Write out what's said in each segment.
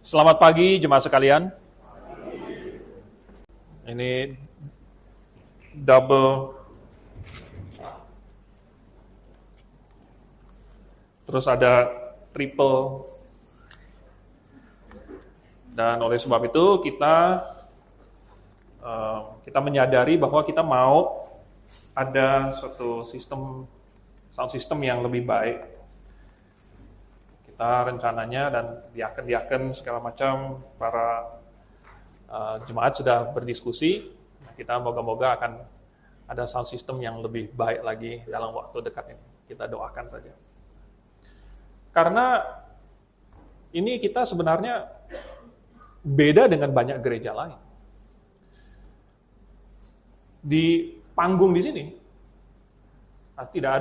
Selamat pagi jemaat sekalian. Ini double. Terus ada triple. Dan oleh sebab itu kita menyadari bahwa kita mau ada suatu sound system yang lebih baik. Kita rencananya dan diaken segala macam para jemaat sudah berdiskusi. Kita moga-moga akan ada sound system yang lebih baik lagi dalam waktu dekat ini. Kita doakan saja. Karena ini kita sebenarnya beda dengan banyak gereja lain. Di panggung di sini tidak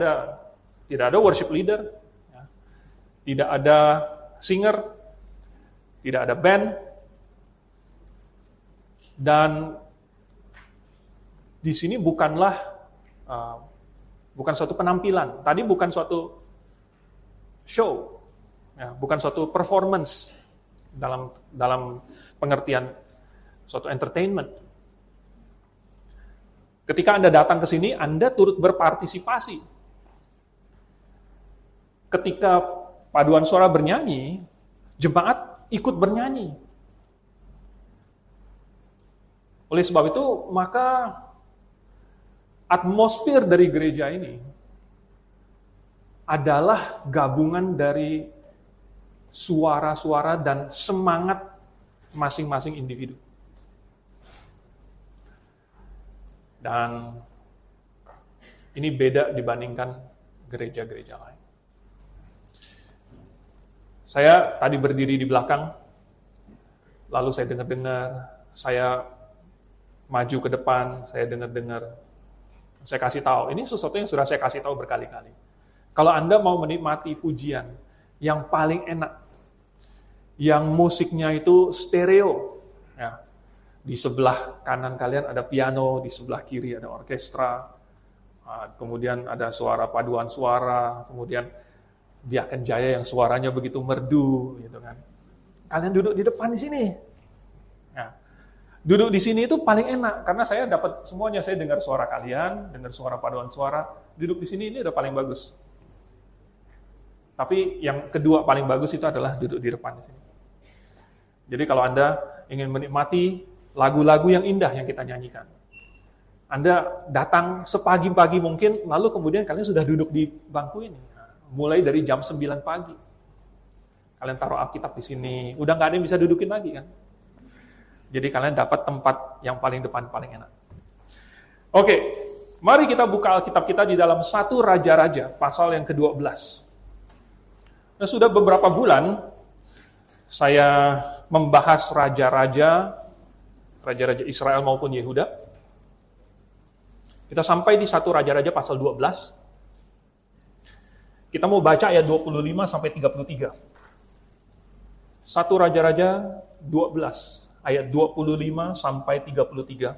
ada worship leader. Tidak ada singer, tidak ada band, dan di sini bukan suatu penampilan. Tadi bukan suatu show, ya, bukan suatu performance dalam pengertian suatu entertainment. Ketika Anda datang ke sini, Anda turut berpartisipasi. Ketika paduan suara bernyanyi, jemaat ikut bernyanyi. Oleh sebab itu, maka atmosfer dari gereja ini adalah gabungan dari suara-suara dan semangat masing-masing individu. Dan ini beda dibandingkan gereja-gereja lain. Saya tadi berdiri di belakang, lalu saya dengar-dengar, saya maju ke depan, saya dengar-dengar, saya kasih tahu. Ini sesuatu yang sudah saya kasih tahu berkali-kali. Kalau Anda mau menikmati pujian yang paling enak, yang musiknya itu stereo, ya, di sebelah kanan kalian ada piano, di sebelah kiri ada orkestra, kemudian ada suara paduan suara, kemudian Diaken Jaya yang suaranya begitu merdu, gitu kan. Kalian duduk di depan di sini. Nah, duduk di sini itu paling enak karena saya dapat semuanya. Saya dengar suara kalian, dengar suara paduan suara. Duduk di sini ini udah paling bagus. Tapi yang kedua paling bagus itu adalah duduk di depan di sini. Jadi kalau Anda ingin menikmati lagu-lagu yang indah yang kita nyanyikan, Anda datang sepagi-pagi mungkin, lalu kemudian kalian sudah duduk di bangku ini. Mulai dari jam 9 pagi. Kalian taruh Alkitab di sini, udah nggak ada yang bisa dudukin lagi kan. Jadi kalian dapat tempat yang paling depan, paling enak. Oke, mari kita buka Alkitab kita di dalam 1 Raja-Raja, pasal yang ke-12. Nah, sudah beberapa bulan saya membahas raja-raja Israel maupun Yehuda. Kita sampai di 1 Raja-Raja pasal 12. Kita mau baca ayat 25 sampai 33. 1 Raja-Raja 12, ayat 25 sampai 33.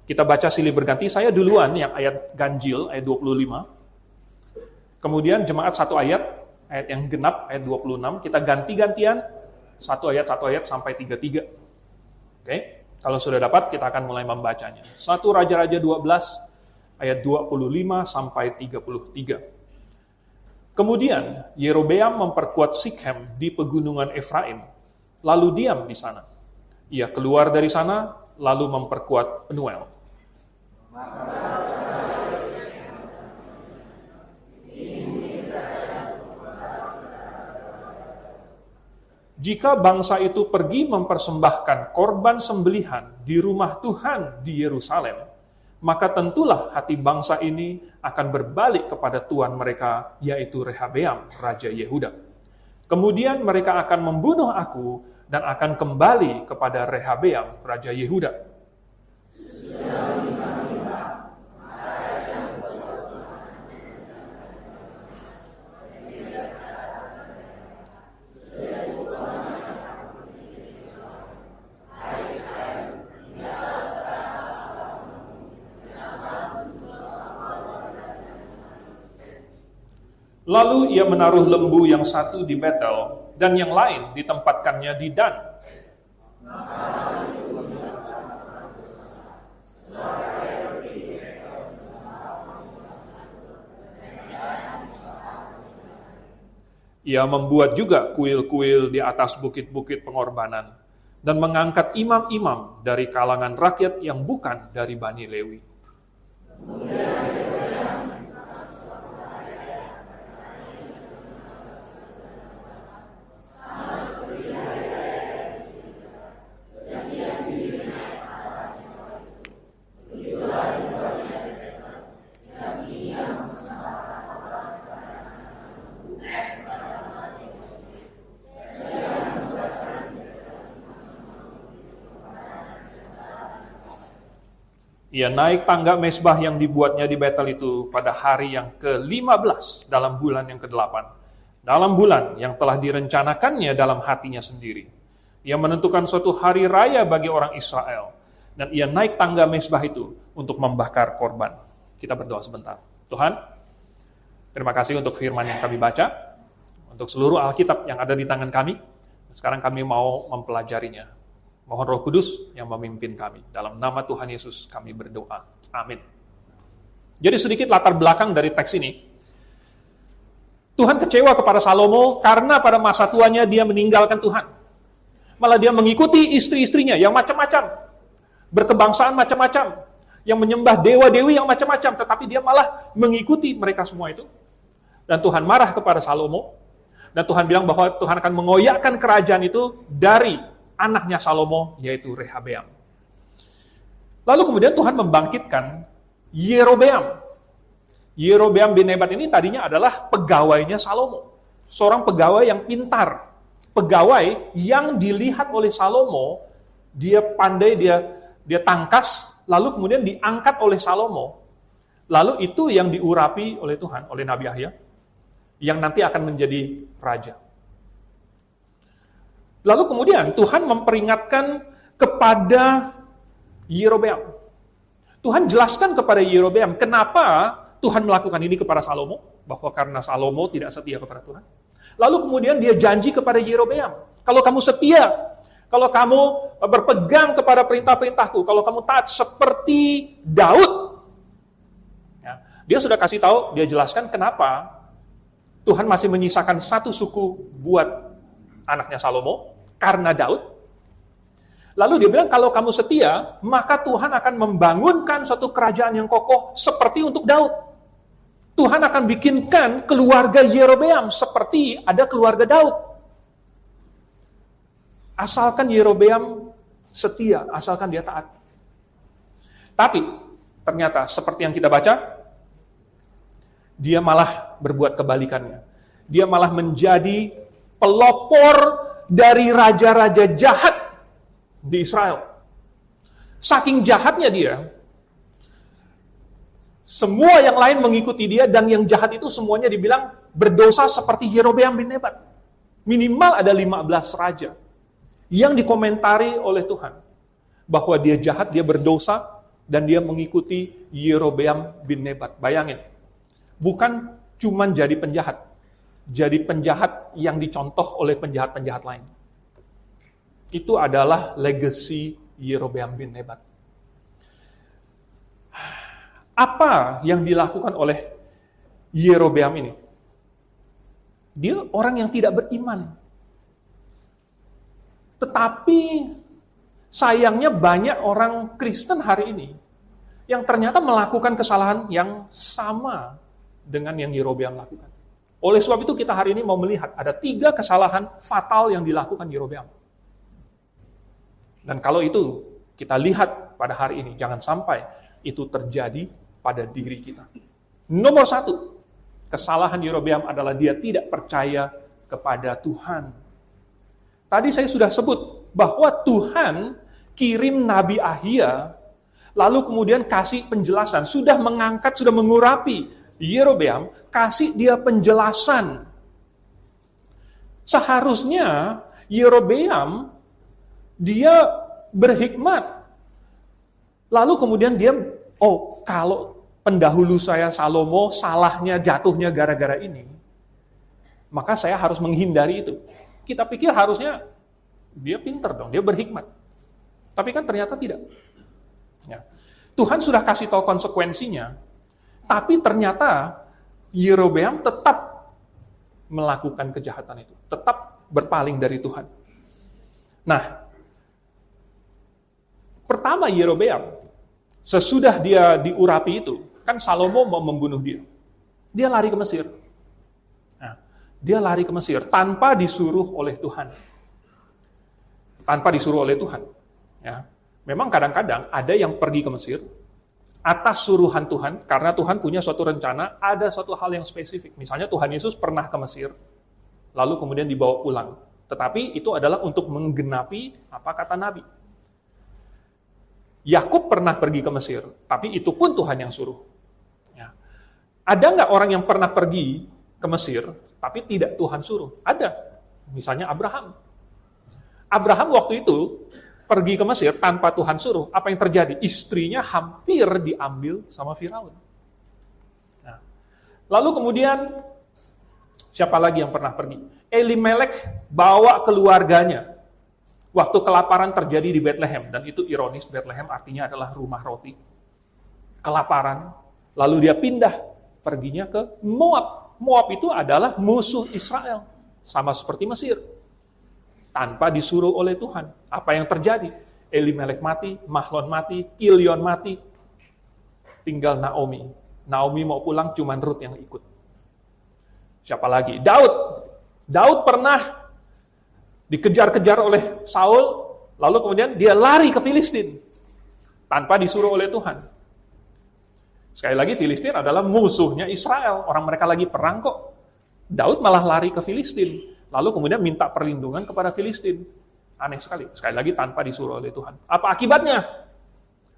Kita baca silih berganti, saya duluan yang ayat ganjil, ayat 25. Kemudian jemaat satu ayat yang genap, ayat 26. Kita ganti-gantian, satu ayat sampai 33. Oke, kalau sudah dapat, kita akan mulai membacanya. 1 Raja-Raja 12, ayat 25 sampai 33. Kemudian Yerobeam memperkuat Sikhem di pegunungan Efraim, lalu diam di sana. Ia keluar dari sana, lalu memperkuat Penuel. Jika bangsa itu pergi mempersembahkan korban sembelihan di rumah Tuhan di Yerusalem, maka tentulah hati bangsa ini akan berbalik kepada tuan mereka, yaitu Rehabeam, Raja Yehuda. Kemudian mereka akan membunuh aku dan akan kembali kepada Rehabeam, Raja Yehuda. Lalu ia menaruh lembu yang satu di Betel, dan yang lain ditempatkannya di Dan. Ia membuat juga kuil-kuil di atas bukit-bukit pengorbanan, dan mengangkat imam-imam dari kalangan rakyat yang bukan dari Bani Lewi. Ia naik tangga mezbah yang dibuatnya di Betel itu pada hari yang ke-15 dalam bulan yang ke-8. Dalam bulan yang telah direncanakannya dalam hatinya sendiri. Ia menentukan suatu hari raya bagi orang Israel. Dan ia naik tangga mezbah itu untuk membakar korban. Kita berdoa sebentar. Tuhan, terima kasih untuk firman yang kami baca. Untuk seluruh Alkitab yang ada di tangan kami. Sekarang kami mau mempelajarinya. Mohon Roh Kudus yang memimpin kami. Dalam nama Tuhan Yesus kami berdoa. Amin. Jadi sedikit latar belakang dari teks ini. Tuhan kecewa kepada Salomo karena pada masa tuanya dia meninggalkan Tuhan. Malah dia mengikuti istri-istrinya yang macam-macam. Berkebangsaan macam-macam. Yang menyembah dewa-dewi yang macam-macam. Tetapi dia malah mengikuti mereka semua itu. Dan Tuhan marah kepada Salomo. Dan Tuhan bilang bahwa Tuhan akan mengoyakkan kerajaan itu dari anaknya Salomo, yaitu Rehabeam. Lalu kemudian Tuhan membangkitkan Yerobeam. Yerobeam bin Nebat ini tadinya adalah pegawainya Salomo. Seorang pegawai yang pintar. Pegawai yang dilihat oleh Salomo, dia pandai, dia tangkas, lalu kemudian diangkat oleh Salomo. Lalu itu yang diurapi oleh Tuhan, oleh Nabi Yahya, yang nanti akan menjadi raja. Lalu kemudian Tuhan memperingatkan kepada Yerobeam. Tuhan jelaskan kepada Yerobeam kenapa Tuhan melakukan ini kepada Salomo, bahwa karena Salomo tidak setia kepada Tuhan. Lalu kemudian dia janji kepada Yerobeam, kalau kamu setia, kalau kamu berpegang kepada perintah-perintahku, kalau kamu taat seperti Daud, ya, dia sudah kasih tahu, dia jelaskan kenapa Tuhan masih menyisakan satu suku buat anaknya Salomo, karena Daud. Lalu dia bilang, kalau kamu setia, maka Tuhan akan membangunkan suatu kerajaan yang kokoh seperti untuk Daud. Tuhan akan bikinkan keluarga Yerobeam seperti ada keluarga Daud. Asalkan Yerobeam setia, asalkan dia taat. Tapi, ternyata seperti yang kita baca, dia malah berbuat kebalikannya. Dia malah menjadi pelopor dari raja-raja jahat di Israel. Saking jahatnya dia, semua yang lain mengikuti dia, dan yang jahat itu semuanya dibilang berdosa seperti Yerobeam bin Nebat. Minimal ada 15 raja yang dikomentari oleh Tuhan bahwa dia jahat, dia berdosa, dan dia mengikuti Yerobeam bin Nebat. Bayangin, bukan cuman jadi penjahat yang dicontoh oleh penjahat-penjahat lain. Itu adalah legacy Yerobeam bin Nebat. Apa yang dilakukan oleh Yerobeam ini? Dia orang yang tidak beriman. Tetapi sayangnya banyak orang Kristen hari ini yang ternyata melakukan kesalahan yang sama dengan yang Yerobeam lakukan. Oleh sebab itu kita hari ini mau melihat ada 3 kesalahan fatal yang dilakukan Yerobeam. Dan kalau itu kita lihat pada hari ini, jangan sampai itu terjadi pada diri kita. Nomor 1, kesalahan Yerobeam adalah dia tidak percaya kepada Tuhan. Tadi saya sudah sebut bahwa Tuhan kirim Nabi Ahia, lalu kemudian kasih penjelasan, sudah mengangkat, sudah mengurapi Yerobeam, kasih dia penjelasan. Seharusnya Yerobeam dia berhikmat. Lalu kemudian dia, kalau pendahulu saya Salomo salahnya jatuhnya gara-gara ini, Maka saya harus menghindari itu. Kita pikir harusnya dia pinter dong, dia berhikmat. Tapi kan ternyata tidak. Ya. Tuhan sudah kasih tahu konsekuensinya, tapi ternyata Yerobeam tetap melakukan kejahatan itu, tetap berpaling dari Tuhan. Nah, pertama Yerobeam, sesudah dia diurapi itu, kan Salomo mau membunuh dia. Dia lari ke Mesir. Nah, dia lari ke Mesir tanpa disuruh oleh Tuhan. Tanpa disuruh oleh Tuhan. Ya. Memang kadang-kadang ada yang pergi ke Mesir atas suruhan Tuhan, karena Tuhan punya suatu rencana, ada suatu hal yang spesifik. Misalnya Tuhan Yesus pernah ke Mesir, lalu kemudian dibawa pulang. Tetapi itu adalah untuk menggenapi apa kata Nabi. Yakub pernah pergi ke Mesir, tapi itu pun Tuhan yang suruh. Ya. Ada nggak orang yang pernah pergi ke Mesir, tapi tidak Tuhan suruh? Ada. Misalnya Abraham. Abraham waktu itu pergi ke Mesir tanpa Tuhan suruh. Apa yang terjadi? Istrinya hampir diambil sama Firaun. Nah, lalu kemudian, siapa lagi yang pernah pergi? Elimelek bawa keluarganya. Waktu kelaparan terjadi di Bethlehem, dan itu ironis, Bethlehem artinya adalah rumah roti. Kelaparan, lalu dia pindah, perginya ke Moab. Moab itu adalah musuh Israel, sama seperti Mesir. Tanpa disuruh oleh Tuhan. Apa yang terjadi? Elimelek mati, Mahlon mati, Kilion mati, tinggal Naomi. Naomi mau pulang, cuman Rut yang ikut. Siapa lagi? Daud. Daud pernah dikejar-kejar oleh Saul, lalu kemudian dia lari ke Filistin, tanpa disuruh oleh Tuhan. Sekali lagi, Filistin adalah musuhnya Israel. Orang mereka lagi perang kok. Daud malah lari ke Filistin. Lalu kemudian minta perlindungan kepada Filistin. Aneh sekali. Sekali lagi tanpa disuruh oleh Tuhan. Apa akibatnya?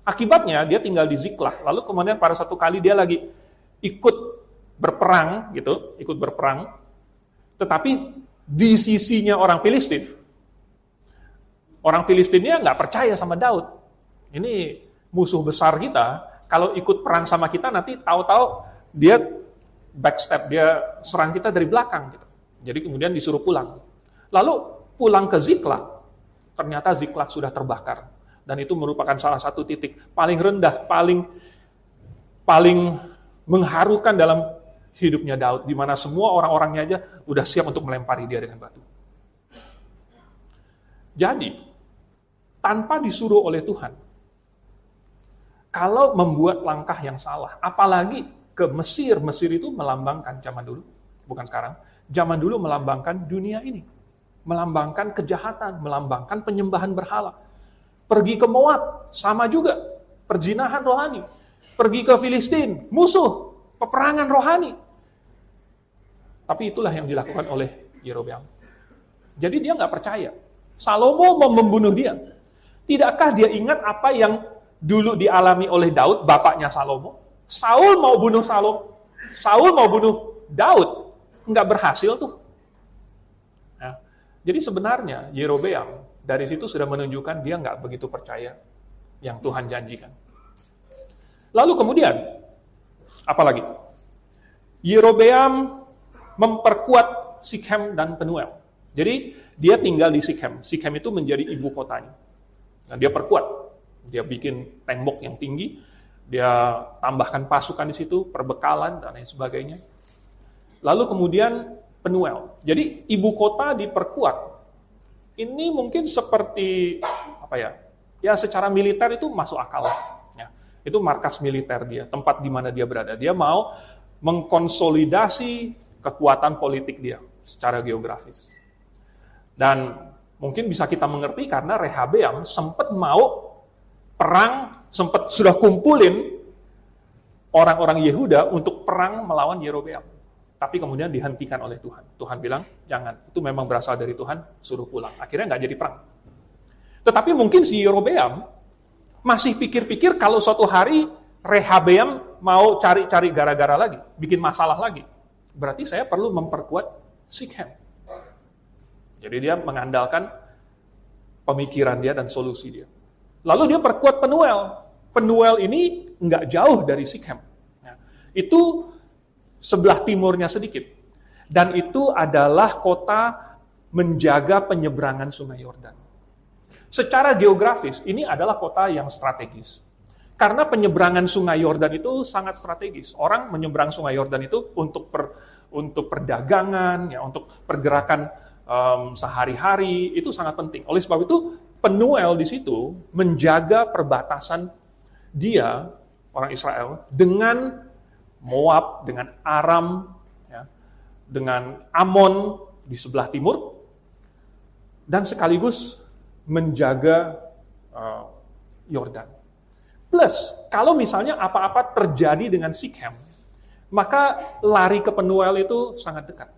Akibatnya dia tinggal di Ziklag. Lalu kemudian pada satu kali dia lagi ikut berperang, gitu, ikut berperang. Tetapi di sisinya orang Filistin, orang Filistinnya nggak percaya sama Daud. Ini musuh besar kita. Kalau ikut perang sama kita nanti tahu-tahu dia backstep, dia serang kita dari belakang, gitu. Jadi kemudian disuruh pulang. Lalu pulang ke Ziklag, ternyata Ziklag sudah terbakar. Dan itu merupakan salah satu titik paling rendah, paling mengharukan dalam hidupnya Daud, di mana semua orang-orangnya aja udah siap untuk melempari dia dengan batu. Jadi, tanpa disuruh oleh Tuhan, kalau membuat langkah yang salah, apalagi ke Mesir, Mesir itu melambangkan zaman dulu, bukan sekarang, zaman dulu melambangkan dunia ini. Melambangkan kejahatan, melambangkan penyembahan berhala. Pergi ke Moab, sama juga. Perzinahan rohani. Pergi ke Filistin, musuh, peperangan rohani. Tapi itulah yang dilakukan oleh Yerobeam. Jadi dia nggak percaya. Salomo mau membunuh dia. Tidakkah dia ingat apa yang dulu dialami oleh Daud, bapaknya Salomo? Saul mau bunuh Daud. Nggak berhasil tuh. Nah, jadi sebenarnya Yerobeam dari situ sudah menunjukkan dia nggak begitu percaya yang Tuhan janjikan. Lalu kemudian, apa lagi? Yerobeam memperkuat Sikhem dan Penuel. Jadi dia tinggal di Sikhem. Sikhem itu menjadi ibu kotanya. Nah, dia perkuat. Dia bikin tembok yang tinggi, dia tambahkan pasukan di situ, perbekalan dan lain sebagainya. Lalu kemudian Penuel. Jadi ibu kota diperkuat. Ini mungkin seperti apa ya? Ya secara militer itu masuk akal. Ya, itu markas militer dia, tempat di mana dia berada. Dia mau mengkonsolidasi kekuatan politik dia secara geografis. Dan mungkin bisa kita mengerti karena Rehabeam sempat mau perang, sempat sudah kumpulin orang-orang Yehuda untuk perang melawan Yerobeam. Tapi kemudian dihentikan oleh Tuhan. Tuhan bilang, jangan, itu memang berasal dari Tuhan, suruh pulang. Akhirnya nggak jadi perang. Tetapi mungkin si Yerobeam masih pikir-pikir kalau suatu hari Rehabeam mau cari-cari gara-gara lagi, bikin masalah lagi. Berarti saya perlu memperkuat Sikhem. Jadi dia mengandalkan pemikiran dia dan solusi dia. Lalu dia perkuat Penuel. Penuel ini nggak jauh dari Sikhem. Itu sebelah timurnya sedikit. Dan itu adalah kota menjaga penyeberangan Sungai Yordan. Secara geografis, ini adalah kota yang strategis. Karena penyeberangan Sungai Yordan itu sangat strategis. Orang menyeberang Sungai Yordan itu untuk perdagangan, ya, untuk pergerakan sehari-hari, itu sangat penting. Oleh sebab itu, Penuel di situ menjaga perbatasan dia, orang Israel, dengan Moab, dengan Aram, ya, dengan Amon di sebelah timur, dan sekaligus menjaga Yordan. Plus, kalau misalnya apa-apa terjadi dengan Sikhem, maka lari ke Penuel itu sangat dekat.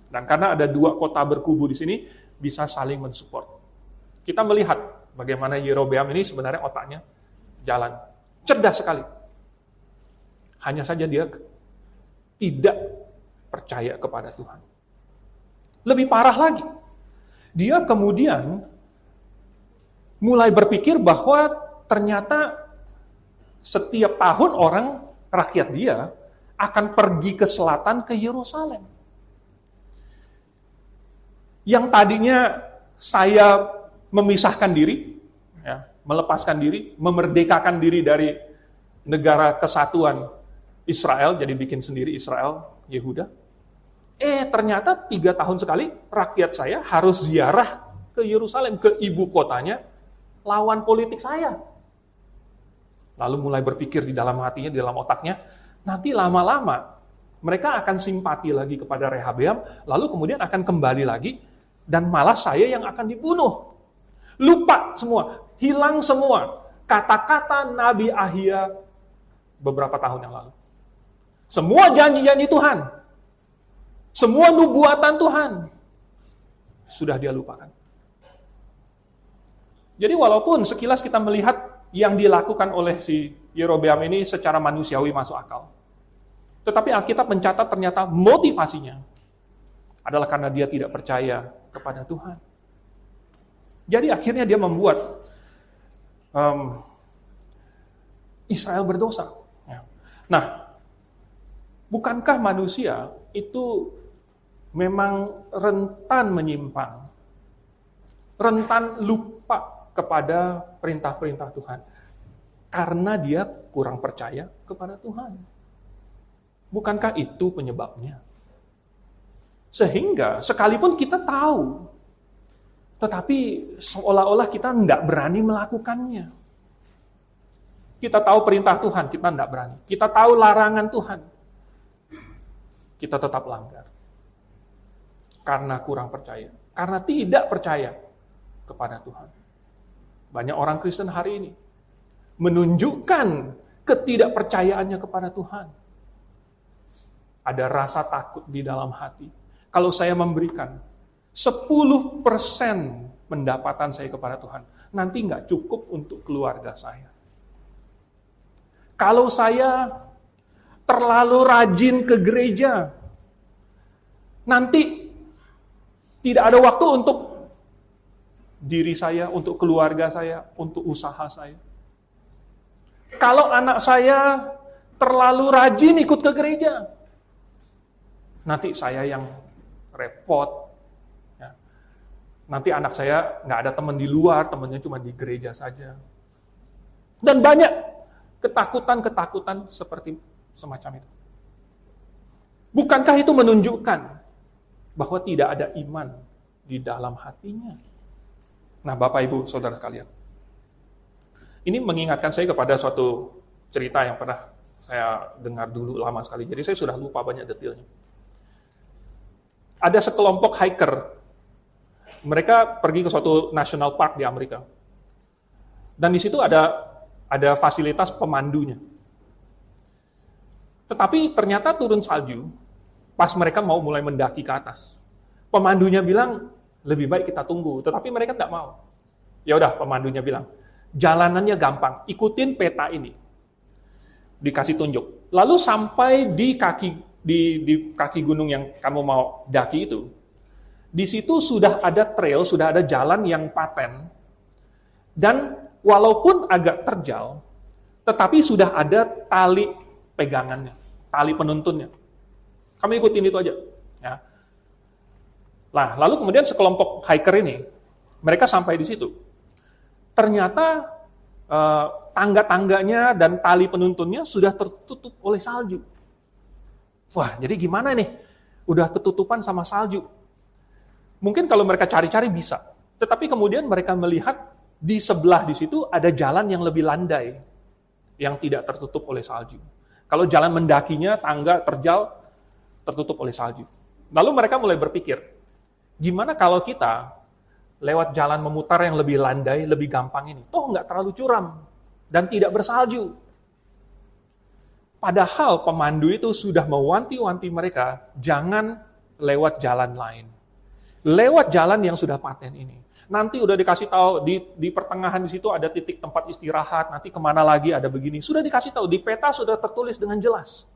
Dan karena ada dua kota berkubu di sini, bisa saling mensupport. Kita melihat bagaimana Yerobeam ini sebenarnya otaknya jalan. Cerdas sekali. Hanya saja dia tidak percaya kepada Tuhan. Lebih parah lagi, dia kemudian mulai berpikir bahwa ternyata setiap tahun rakyat dia akan pergi ke selatan ke Yerusalem. Yang tadinya saya memisahkan diri, ya, melepaskan diri, memerdekakan diri dari negara kesatuan Israel, jadi bikin sendiri Israel, Yehuda. Ternyata 3 tahun sekali rakyat saya harus ziarah ke Yerusalem, ke ibu kotanya, lawan politik saya. Lalu mulai berpikir di dalam hatinya, di dalam otaknya, nanti lama-lama mereka akan simpati lagi kepada Rehabeam, lalu kemudian akan kembali lagi, dan malah saya yang akan dibunuh. Lupa semua, hilang semua kata-kata Nabi Ahia beberapa tahun yang lalu. Semua janji-janji Tuhan, semua nubuatan Tuhan, sudah dia lupakan. Jadi walaupun sekilas kita melihat yang dilakukan oleh si Yerobeam ini secara manusiawi masuk akal, tetapi Alkitab mencatat ternyata motivasinya adalah karena dia tidak percaya kepada Tuhan. Jadi akhirnya dia membuat Israel berdosa. Nah, bukankah manusia itu memang rentan menyimpang, rentan lupa kepada perintah-perintah Tuhan, karena dia kurang percaya kepada Tuhan? Bukankah itu penyebabnya? Sehingga sekalipun kita tahu, tetapi seolah-olah kita tidak berani melakukannya. Kita tahu perintah Tuhan, kita tidak berani. Kita tahu larangan Tuhan, kita tetap langgar. Karena kurang percaya. Karena tidak percaya kepada Tuhan. Banyak orang Kristen hari ini menunjukkan ketidakpercayaannya kepada Tuhan. Ada rasa takut di dalam hati. Kalau saya memberikan 10% pendapatan saya kepada Tuhan, nanti nggak cukup untuk keluarga saya. Kalau saya terlalu rajin ke gereja, nanti tidak ada waktu untuk diri saya, untuk keluarga saya, untuk usaha saya. Kalau anak saya terlalu rajin ikut ke gereja, nanti saya yang repot. Nanti anak saya nggak ada teman di luar, temannya cuma di gereja saja. Dan banyak ketakutan-ketakutan seperti semacam itu. Bukankah itu menunjukkan bahwa tidak ada iman di dalam hatinya? Nah, Bapak, Ibu, Saudara sekalian, ini mengingatkan saya kepada suatu cerita yang pernah saya dengar dulu lama sekali. Jadi saya sudah lupa banyak detailnya. Ada sekelompok hiker. Mereka pergi ke suatu national park di Amerika. Dan di situ ada fasilitas pemandunya. Tetapi ternyata turun salju pas mereka mau mulai mendaki ke atas. Pemandunya bilang, lebih baik kita tunggu. Tetapi mereka tidak mau. Ya udah, pemandunya bilang, jalanannya gampang, ikutin peta ini. Dikasih tunjuk. Lalu sampai di kaki gunung yang kamu mau daki itu, di situ sudah ada trail, sudah ada jalan yang paten, dan walaupun agak terjal, tetapi sudah ada tali pegangannya, tali penuntunnya. Kamu ikutin itu aja. Ya. Nah, lalu kemudian sekelompok hiker ini, mereka sampai di situ. Ternyata tangga-tangganya dan tali penuntunnya sudah tertutup oleh salju. Wah, jadi gimana nih? Udah ketutupan sama salju. Mungkin kalau mereka cari-cari bisa. Tetapi kemudian mereka melihat di sebelah di situ ada jalan yang lebih landai, yang tidak tertutup oleh salju. Kalau jalan mendakinya, tangga, terjal, tertutup oleh salju. Lalu mereka mulai berpikir, gimana kalau kita lewat jalan memutar yang lebih landai, lebih gampang ini? Toh nggak terlalu curam dan tidak bersalju. Padahal pemandu itu sudah mewanti-wanti mereka, jangan lewat jalan lain. Lewat jalan yang sudah paten ini. Nanti udah dikasih tahu, di pertengahan di situ ada titik tempat istirahat, nanti kemana lagi ada begini. Sudah dikasih tahu, di peta sudah tertulis dengan jelas.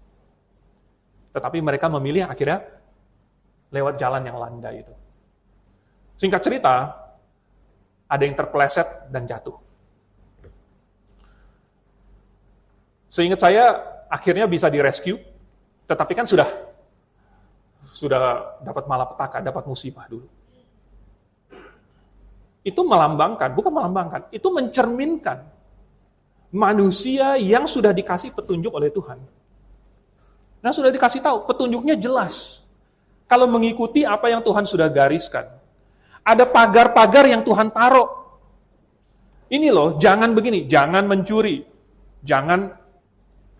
Tetapi mereka memilih akhirnya lewat jalan yang landai itu. Singkat cerita, ada yang terpeleset dan jatuh. Seingat saya, akhirnya bisa direscue, tetapi kan sudah dapat malapetaka, dapat musibah dulu. Itu bukan melambangkan, itu mencerminkan manusia yang sudah dikasih petunjuk oleh Tuhan. Nah, sudah dikasih tahu, petunjuknya jelas. Kalau mengikuti apa yang Tuhan sudah gariskan. Ada pagar-pagar yang Tuhan taruh. Ini loh, jangan begini, jangan mencuri, jangan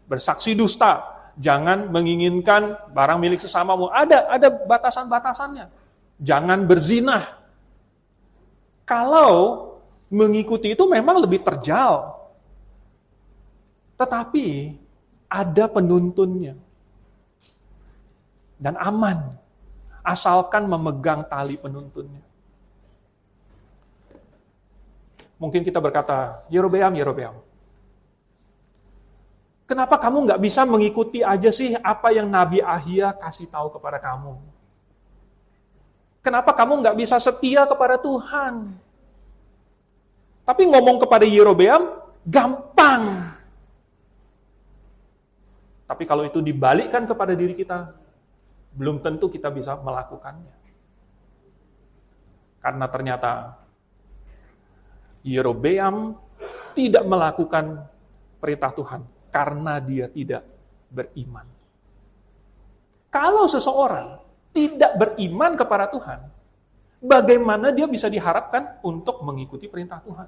bersaksi dusta, jangan menginginkan barang milik sesamamu. Ada batasan-batasannya. Jangan berzinah. Kalau mengikuti itu memang lebih terjal. Tetapi ada penuntunnya. Dan aman. Asalkan memegang tali penuntunnya. Mungkin kita berkata, Yerobeam, kenapa kamu nggak bisa mengikuti aja sih apa yang Nabi Ahia kasih tahu kepada kamu? Kenapa kamu nggak bisa setia kepada Tuhan? Tapi ngomong kepada Yerobeam, gampang. Tapi kalau itu dibalikkan kepada diri kita, belum tentu kita bisa melakukannya. Karena ternyata Yerobeam tidak melakukan perintah Tuhan karena dia tidak beriman. Kalau seseorang tidak beriman kepada Tuhan, bagaimana dia bisa diharapkan untuk mengikuti perintah Tuhan?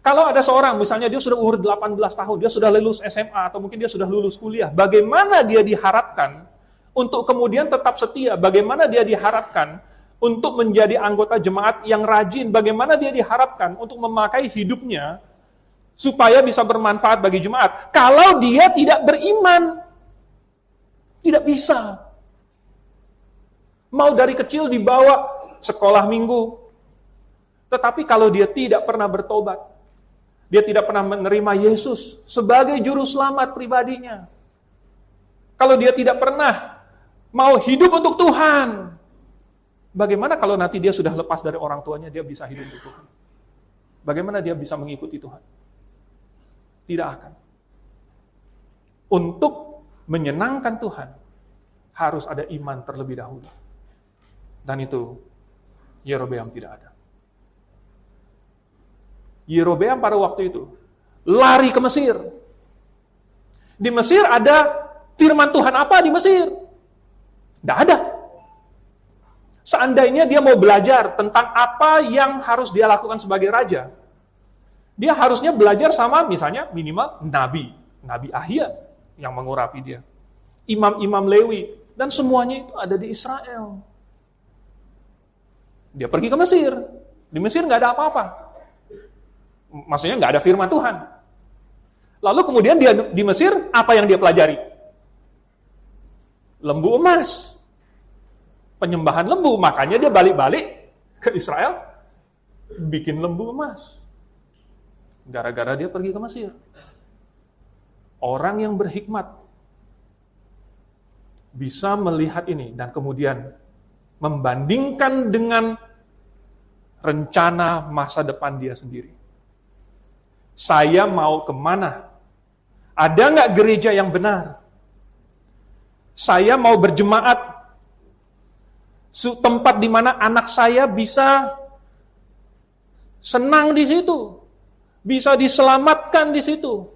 Kalau ada seorang, misalnya dia sudah umur 18 tahun, dia sudah lulus SMA, atau mungkin dia sudah lulus kuliah, bagaimana dia diharapkan untuk kemudian tetap setia? Bagaimana dia diharapkan untuk menjadi anggota jemaat yang rajin? Bagaimana dia diharapkan untuk memakai hidupnya supaya bisa bermanfaat bagi jemaat? Kalau dia tidak beriman, tidak bisa. Mau dari kecil dibawa sekolah minggu, tetapi kalau dia tidak pernah bertobat, dia tidak pernah menerima Yesus sebagai juru selamat pribadinya, kalau dia tidak pernah mau hidup untuk Tuhan, bagaimana kalau nanti dia sudah lepas dari orang tuanya, dia bisa hidup untuk Tuhan? Bagaimana dia bisa mengikuti Tuhan? Tidak akan. Untuk menyenangkan Tuhan, harus ada iman terlebih dahulu. Dan itu Yerobeam tidak ada. Yerobeam pada waktu itu lari ke Mesir. Di Mesir ada firman Tuhan apa di Mesir? Tidak ada. Seandainya dia mau belajar tentang apa yang harus dia lakukan sebagai raja, dia harusnya belajar sama misalnya minimal Nabi Ahia yang mengurapi dia. Imam-imam Lewi, dan semuanya itu ada di Israel. Dia pergi ke Mesir. Di Mesir nggak ada apa-apa. Maksudnya nggak ada firman Tuhan. Lalu kemudian dia di Mesir, apa yang dia pelajari? Lembu emas. Penyembahan lembu. Makanya dia balik-balik ke Israel, bikin lembu emas. Gara-gara dia pergi ke Mesir. Orang yang berhikmat bisa melihat ini dan kemudian membandingkan dengan rencana masa depan dia sendiri. Saya mau kemana? Ada nggak gereja yang benar? Saya mau berjemaat Tempat di mana anak saya bisa senang di situ, bisa diselamatkan di situ.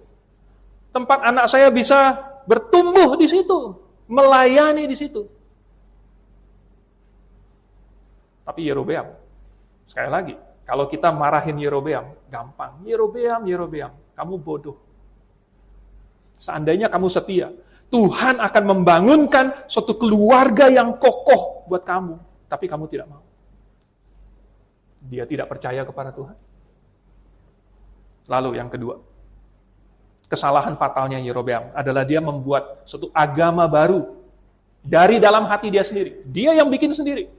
Tempat anak saya bisa bertumbuh di situ, melayani di situ. Tapi Yerobeam, sekali lagi, kalau kita marahin Yerobeam, gampang. Yerobeam, kamu bodoh. Seandainya kamu setia, Tuhan akan membangunkan suatu keluarga yang kokoh buat kamu. Tapi kamu tidak mau. Dia tidak percaya kepada Tuhan. Lalu yang kedua, kesalahan fatalnya Yerobeam adalah dia membuat suatu agama baru dari dalam hati dia sendiri. Dia yang bikin sendiri.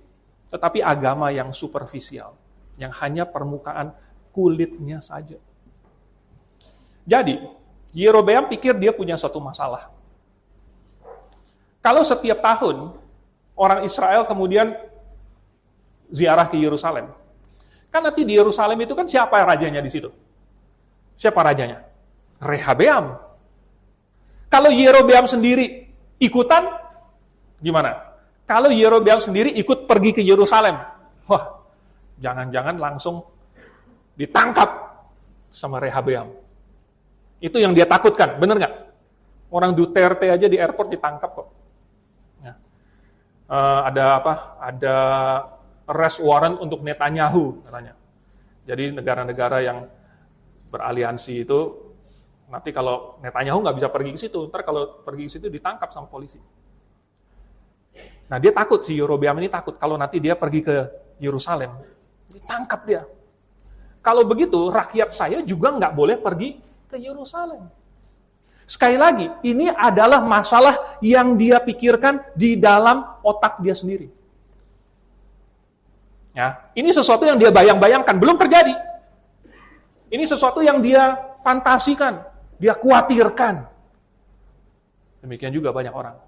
Tetapi agama yang superficial, yang hanya permukaan kulitnya saja. Jadi, Yerobeam pikir dia punya suatu masalah. Kalau setiap tahun orang Israel kemudian ziarah ke Yerusalem, kan nanti di Yerusalem itu kan siapa rajanya di situ? Siapa rajanya? Rehabeam. Kalau Yerobeam sendiri ikutan, gimana? Kalau Yerobeam sendiri ikut pergi ke Yerusalem, wah, jangan-jangan langsung ditangkap sama Rehabeam. Itu yang dia takutkan, bener nggak? Orang Duterte aja di airport ditangkap kok. Ya. Ada arrest warrant untuk Netanyahu katanya. Jadi negara-negara yang beraliansi itu nanti kalau Netanyahu nggak bisa pergi ke situ, ntar kalau pergi ke situ ditangkap sama polisi. Nah dia takut, si Yerobeam ini takut kalau nanti dia pergi ke Yerusalem, ditangkap dia. Kalau begitu rakyat saya juga nggak boleh pergi ke Yerusalem. Sekali lagi, ini adalah masalah yang dia pikirkan di dalam otak dia sendiri. Ya, ini sesuatu yang dia bayang-bayangkan, belum terjadi. Ini sesuatu yang dia fantasikan, dia khawatirkan. Demikian juga banyak orang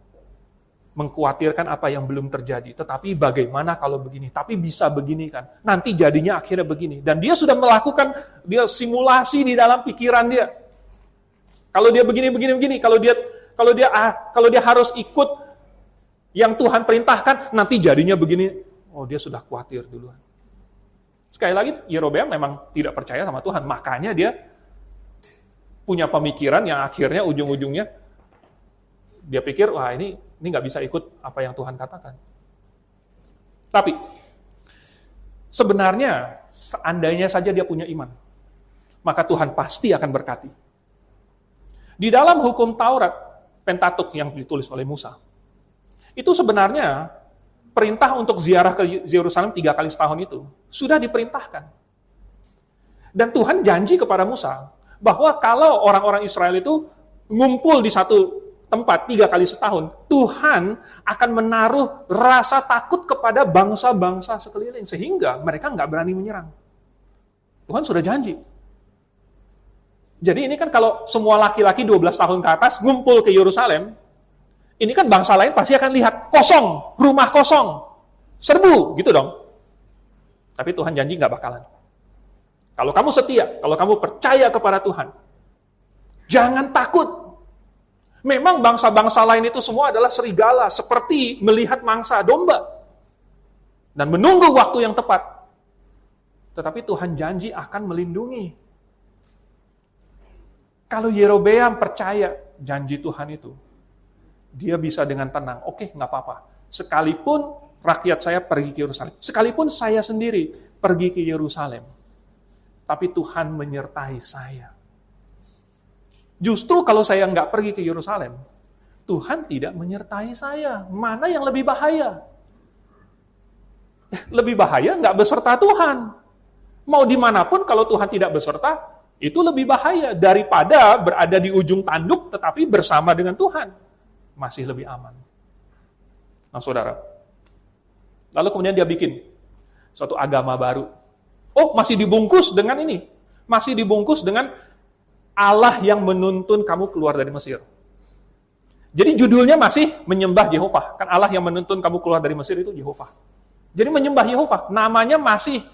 mengkhawatirkan apa yang belum terjadi. Tetapi bagaimana kalau begini? Tapi bisa begini kan? Nanti jadinya akhirnya begini. Dan dia sudah melakukan dia simulasi di dalam pikiran dia. Kalau dia begini, kalau dia harus ikut yang Tuhan perintahkan, nanti jadinya begini. Oh, dia sudah khawatir duluan. Sekali lagi, Yerobeam memang tidak percaya sama Tuhan. Makanya dia punya pemikiran yang akhirnya ujung-ujungnya dia pikir, wah ini nggak bisa ikut apa yang Tuhan katakan. Tapi, sebenarnya, seandainya saja dia punya iman, maka Tuhan pasti akan berkati. Di dalam hukum Taurat, Pentatuk yang ditulis oleh Musa, itu sebenarnya perintah untuk ziarah ke Yerusalem 3 kali setahun itu sudah diperintahkan. Dan Tuhan janji kepada Musa bahwa kalau orang-orang Israel itu ngumpul di satu tempat 3 kali setahun, Tuhan akan menaruh rasa takut kepada bangsa-bangsa sekeliling sehingga mereka nggak berani menyerang. Tuhan sudah janji. Jadi ini kan kalau semua laki-laki 12 tahun ke atas ngumpul ke Yerusalem, ini kan bangsa lain pasti akan lihat kosong, rumah kosong, serbu, gitu dong. Tapi Tuhan janji nggak bakalan. Kalau kamu setia, kalau kamu percaya kepada Tuhan, jangan takut. Memang bangsa-bangsa lain itu semua adalah serigala, seperti melihat mangsa domba. Dan menunggu waktu yang tepat. Tetapi Tuhan janji akan melindungi. Kalau Yerobeam percaya janji Tuhan itu, dia bisa dengan tenang, oke, nggak apa-apa. Sekalipun rakyat saya pergi ke Yerusalem, sekalipun saya sendiri pergi ke Yerusalem, tapi Tuhan menyertai saya. Justru kalau saya nggak pergi ke Yerusalem, Tuhan tidak menyertai saya. Mana yang lebih bahaya? Lebih bahaya nggak beserta Tuhan. Mau dimanapun kalau Tuhan tidak beserta, itu lebih bahaya daripada berada di ujung tanduk tetapi bersama dengan Tuhan. Masih lebih aman. Nah, saudara. Lalu kemudian dia bikin suatu agama baru. Oh, masih dibungkus dengan ini. Masih dibungkus dengan Allah yang menuntun kamu keluar dari Mesir. Jadi judulnya masih menyembah Yehova. Kan Allah yang menuntun kamu keluar dari Mesir itu Yehova. Jadi menyembah Yehova. Namanya masih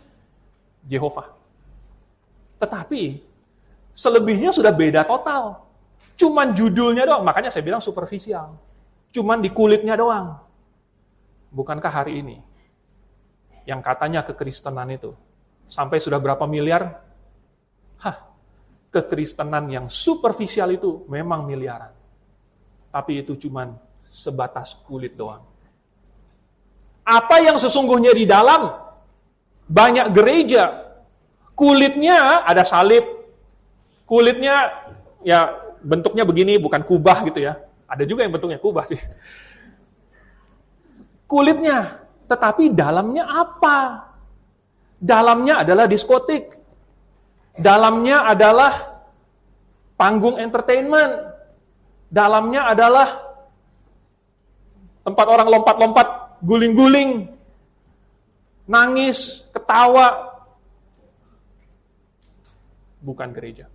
Yehova. Tetapi selebihnya sudah beda total. Cuman judulnya doang. Makanya saya bilang superficial. Cuman di kulitnya doang. Bukankah hari ini yang katanya kekristenan itu. Sampai sudah berapa miliar? Kekristenan yang superficial itu memang miliaran. Tapi itu cuman sebatas kulit doang. Apa yang sesungguhnya di dalam? Banyak gereja. Kulitnya ada salib. Kulitnya ya bentuknya begini, bukan kubah gitu ya. Ada juga yang bentuknya kubah sih. Kulitnya, tetapi dalamnya apa? Dalamnya adalah diskotik. Dalamnya adalah panggung entertainment. Dalamnya adalah tempat orang lompat-lompat, guling-guling, nangis, ketawa. Bukan gereja.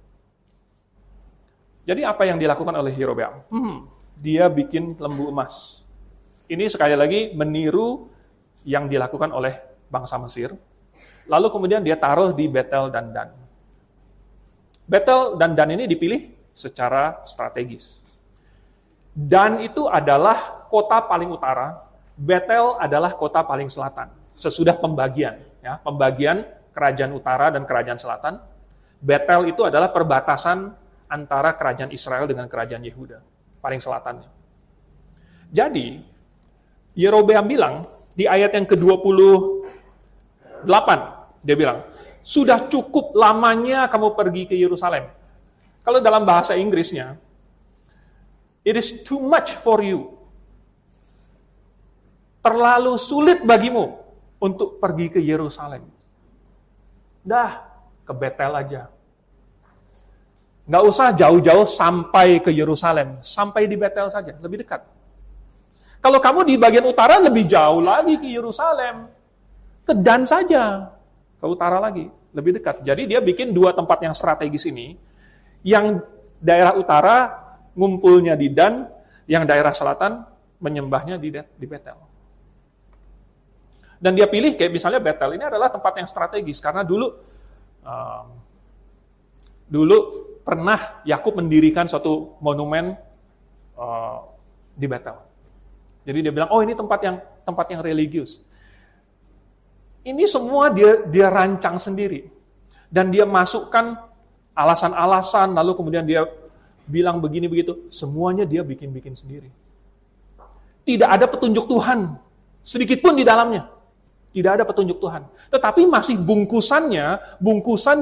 Jadi apa yang dilakukan oleh Yerobeam? Dia bikin lembu emas. Ini sekali lagi meniru yang dilakukan oleh bangsa Mesir. Lalu kemudian dia taruh di Betel dan Dan. Betel dan Dan ini dipilih secara strategis. Dan itu adalah kota paling utara, Betel adalah kota paling selatan. Sesudah pembagian, ya, pembagian kerajaan utara dan kerajaan selatan, Betel itu adalah perbatasan antara kerajaan Israel dengan kerajaan Yehuda, paling selatannya. Jadi, Yerobeam bilang, di ayat yang ke-28, dia bilang, sudah cukup lamanya kamu pergi ke Yerusalem. Kalau dalam bahasa Inggrisnya, it is too much for you. Terlalu sulit bagimu untuk pergi ke Yerusalem. Dah, ke Betel aja. Nggak usah jauh-jauh sampai ke Yerusalem. Sampai di Betel saja, lebih dekat. Kalau kamu di bagian utara, lebih jauh lagi ke Yerusalem. Ke Dan saja, ke utara lagi, lebih dekat. Jadi dia bikin dua tempat yang strategis ini, yang daerah utara ngumpulnya di Dan, yang daerah selatan menyembahnya di Betel. Dan dia pilih kayak misalnya Betel ini adalah tempat yang strategis, karena dulu pernah Yakub mendirikan suatu monumen di Betel. Jadi dia bilang, oh ini tempat yang religius. Ini semua dia rancang sendiri. Dan dia masukkan alasan-alasan, lalu kemudian dia bilang begini begitu, semuanya dia bikin sendiri. Tidak ada petunjuk Tuhan, sedikit pun di dalamnya. Tidak ada petunjuk Tuhan. Tetapi masih bungkusan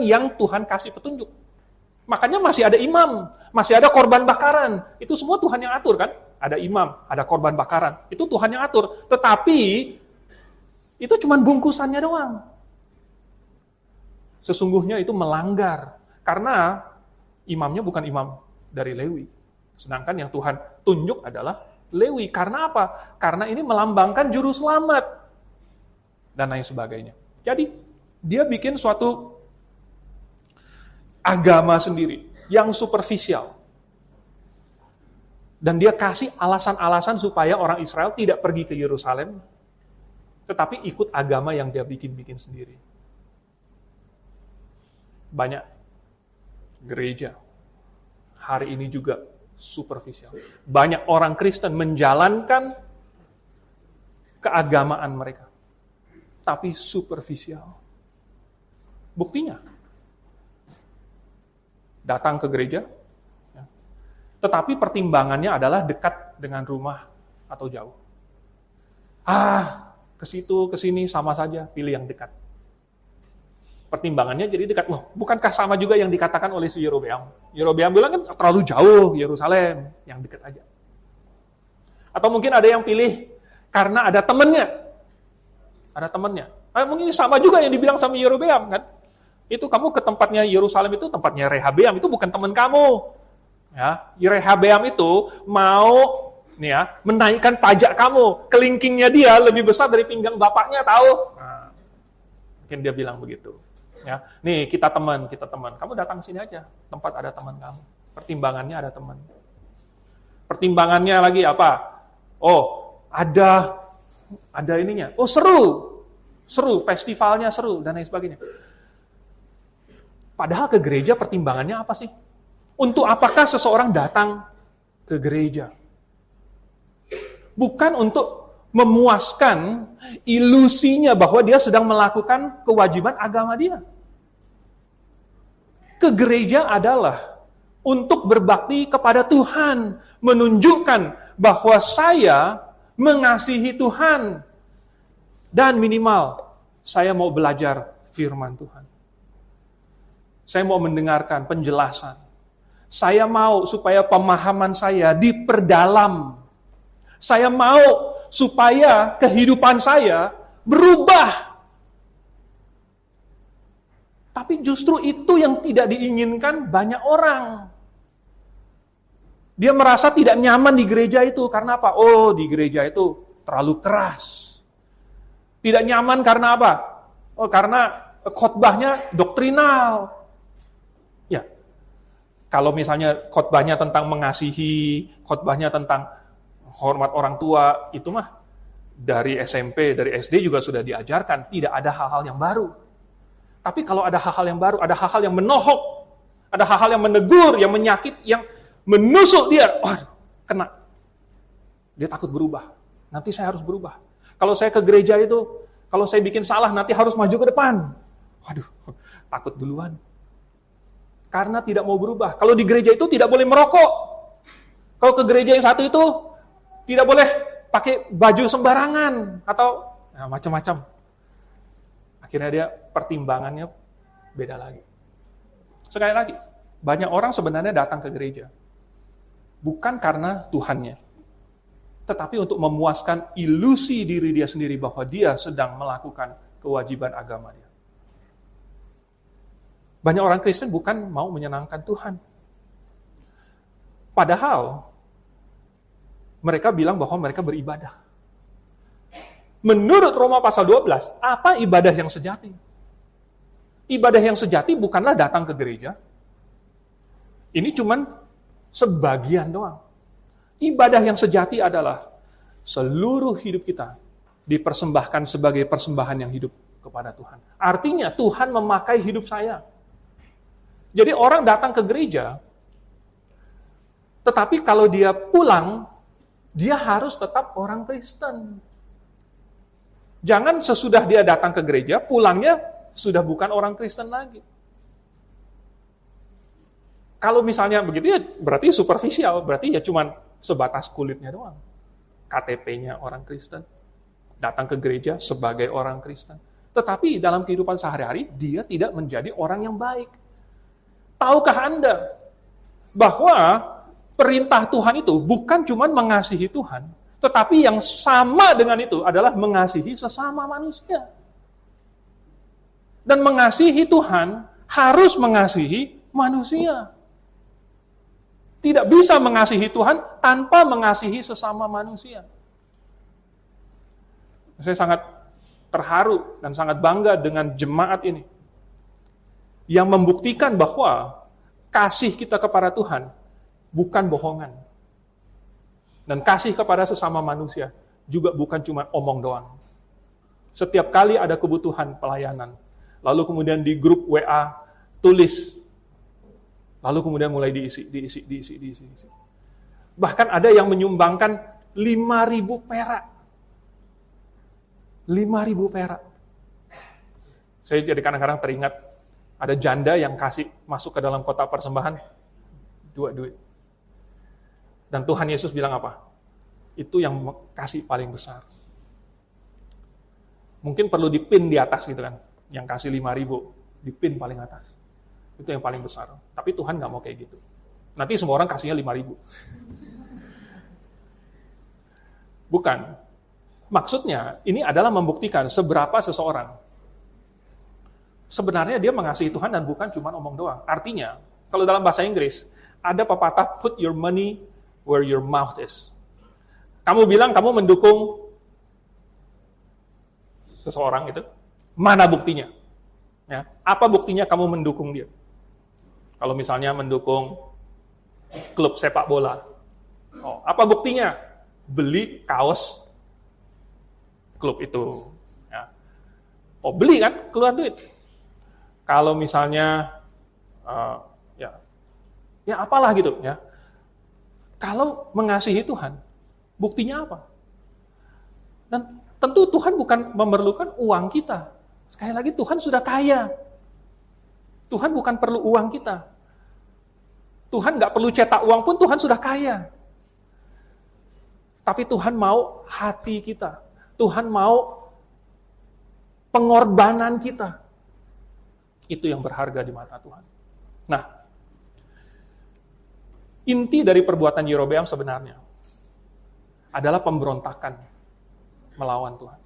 yang Tuhan kasih petunjuk. Makanya masih ada imam, masih ada korban bakaran. Itu semua Tuhan yang atur kan? Ada imam, ada korban bakaran. Itu Tuhan yang atur. Tetapi itu cuma bungkusannya doang. Sesungguhnya itu melanggar. Karena imamnya bukan imam dari Lewi. Sedangkan yang Tuhan tunjuk adalah Lewi. Karena apa? Karena ini melambangkan juru selamat. Dan lain sebagainya. Jadi, dia bikin suatu agama sendiri, yang superficial. Dan dia kasih alasan-alasan supaya orang Israel tidak pergi ke Yerusalem, tetapi ikut agama yang dia bikin sendiri. Banyak gereja hari ini juga superficial. Banyak orang Kristen menjalankan keagamaan mereka, tapi superficial. Buktinya, datang ke gereja, tetapi pertimbangannya adalah dekat dengan rumah atau jauh. Ke situ, ke sini, sama saja, pilih yang dekat. Pertimbangannya jadi dekat. Loh, bukankah sama juga yang dikatakan oleh si Yerobeam? Yerobeam bilang kan terlalu jauh Yerusalem, yang dekat aja. Atau mungkin ada yang pilih karena ada temannya. Ada temannya. Mungkin sama juga yang dibilang sama Yerobeam kan? Itu kamu ke tempatnya Yerusalem itu tempatnya Rehabeam, itu bukan teman kamu. Ya, Rehabeam itu mau menaikkan pajak kamu, kelingkingnya dia lebih besar dari pinggang bapaknya, tahu? Nah, mungkin dia bilang begitu. Ya, nih kita teman. Kamu datang sini aja, tempat ada teman kamu. Pertimbangannya ada teman. Pertimbangannya lagi apa? Oh, ada ininya. Oh, seru, festivalnya seru dan lain sebagainya. Padahal ke gereja pertimbangannya apa sih? Untuk apakah seseorang datang ke gereja? Bukan untuk memuaskan ilusinya bahwa dia sedang melakukan kewajiban agama dia. Ke gereja adalah untuk berbakti kepada Tuhan, menunjukkan bahwa saya mengasihi Tuhan, dan minimal saya mau belajar firman Tuhan. Saya mau mendengarkan penjelasan. Saya mau supaya pemahaman saya diperdalam. Saya mau supaya kehidupan saya berubah. Tapi justru itu yang tidak diinginkan banyak orang. Dia merasa tidak nyaman di gereja itu. Karena apa? Oh, di gereja itu terlalu keras. Tidak nyaman karena apa? Oh, karena khotbahnya doktrinal. Ya, kalau misalnya khotbahnya tentang mengasihi, khotbahnya tentang hormat orang tua, itu mah dari SMP, dari SD juga sudah diajarkan. Tidak ada hal-hal yang baru. Tapi kalau ada hal-hal yang baru, ada hal-hal yang menohok, ada hal-hal yang menegur, yang menyakit, yang menusuk dia, waduh, kena. Dia takut berubah. Nanti saya harus berubah. Kalau saya ke gereja itu, kalau saya bikin salah, nanti harus maju ke depan. Waduh, takut duluan. Karena tidak mau berubah. Kalau di gereja itu tidak boleh merokok. Kalau ke gereja yang satu itu, tidak boleh pakai baju sembarangan. Atau macam-macam. Akhirnya dia pertimbangannya beda lagi. Sekali lagi, banyak orang sebenarnya datang ke gereja. Bukan karena Tuhannya. Tetapi untuk memuaskan ilusi diri dia sendiri bahwa dia sedang melakukan kewajiban agama dia. Banyak orang Kristen bukan mau menyenangkan Tuhan. Padahal mereka bilang bahwa mereka beribadah. Menurut Roma pasal 12, apa ibadah yang sejati? Ibadah yang sejati bukanlah datang ke gereja. Ini cuman sebagian doang. Ibadah yang sejati adalah seluruh hidup kita dipersembahkan sebagai persembahan yang hidup kepada Tuhan. Artinya Tuhan memakai hidup saya. Jadi orang datang ke gereja, tetapi kalau dia pulang, dia harus tetap orang Kristen. Jangan sesudah dia datang ke gereja, pulangnya sudah bukan orang Kristen lagi. Kalau misalnya begitu ya berarti superficial, berarti ya cuman sebatas kulitnya doang. KTP-nya orang Kristen. Datang ke gereja sebagai orang Kristen. Tetapi dalam kehidupan sehari-hari, dia tidak menjadi orang yang baik. Tahukah Anda bahwa perintah Tuhan itu bukan cuma mengasihi Tuhan, tetapi yang sama dengan itu adalah mengasihi sesama manusia. Dan mengasihi Tuhan harus mengasihi manusia. Tidak bisa mengasihi Tuhan tanpa mengasihi sesama manusia. Saya sangat terharu dan sangat bangga dengan jemaat ini. Yang membuktikan bahwa kasih kita kepada Tuhan bukan bohongan. Dan kasih kepada sesama manusia juga bukan cuma omong doang. Setiap kali ada kebutuhan pelayanan, lalu kemudian di grup WA tulis, lalu kemudian mulai diisi. Bahkan ada yang menyumbangkan 5.000 perak. 5.000 perak. Saya jadi kadang-kadang teringat, ada janda yang kasih masuk ke dalam kotak persembahan, 2 duit. Dan Tuhan Yesus bilang apa? Itu yang kasih paling besar. Mungkin perlu dipin di atas gitu kan. Yang kasih 5.000, dipin paling atas. Itu yang paling besar. Tapi Tuhan nggak mau kayak gitu. Nanti semua orang kasihnya 5.000. Bukan. Maksudnya, ini adalah membuktikan seberapa seseorang sebenarnya dia mengasihi Tuhan dan bukan cuma omong doang. Artinya, kalau dalam bahasa Inggris, ada pepatah, put your money where your mouth is. Kamu bilang kamu mendukung seseorang itu, mana buktinya? Ya, apa buktinya kamu mendukung dia? Kalau misalnya mendukung klub sepak bola, apa buktinya? Beli kaos klub itu. Ya. Beli kan, keluar duit. Kalau misalnya, ya apalah gitu ya. Kalau mengasihi Tuhan, buktinya apa? Dan tentu Tuhan bukan memerlukan uang kita. Sekali lagi Tuhan sudah kaya. Tuhan bukan perlu uang kita. Tuhan nggak perlu cetak uang pun Tuhan sudah kaya. Tapi Tuhan mau hati kita. Tuhan mau pengorbanan kita. Itu yang berharga di mata Tuhan. Nah, inti dari perbuatan Yerobeam sebenarnya adalah pemberontakan melawan Tuhan.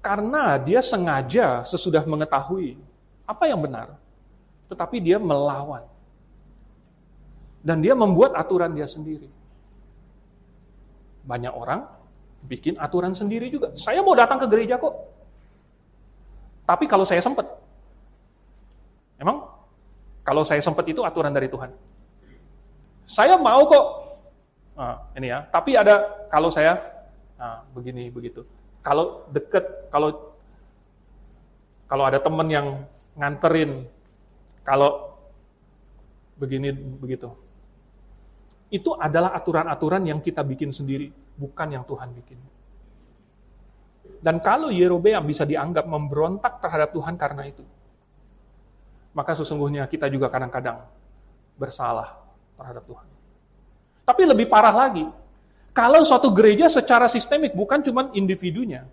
Karena dia sengaja sesudah mengetahui apa yang benar, tetapi dia melawan. Dan dia membuat aturan dia sendiri. Banyak orang bikin aturan sendiri juga. Saya mau datang ke gereja kok. Tapi kalau saya sempat. Emang kalau saya sempat itu aturan dari Tuhan. Saya mau kok. Nah, ini ya. Tapi ada kalau saya begini begitu. Kalau deket, kalau ada teman yang nganterin, kalau begini begitu. Itu adalah aturan-aturan yang kita bikin sendiri, bukan yang Tuhan bikin. Dan kalau Yerobeam bisa dianggap memberontak terhadap Tuhan karena itu, maka sesungguhnya kita juga kadang-kadang bersalah terhadap Tuhan. Tapi lebih parah lagi, kalau suatu gereja secara sistemik, bukan cuma individunya,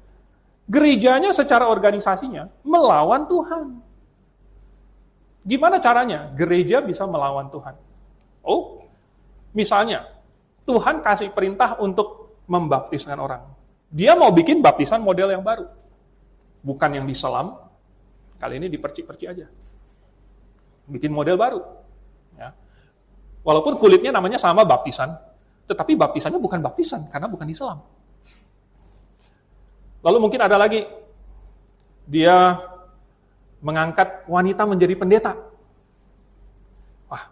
gerejanya secara organisasinya melawan Tuhan. Gimana caranya gereja bisa melawan Tuhan? Oh, misalnya, Tuhan kasih perintah untuk membaptiskan orang. Dia mau bikin baptisan model yang baru. Bukan yang diselam, kali ini dipercik-percik aja. Bikin model baru. Ya. Walaupun kulitnya namanya sama baptisan, tetapi baptisannya bukan baptisan, karena bukan diselam. Lalu mungkin ada lagi, dia mengangkat wanita menjadi pendeta. Wah,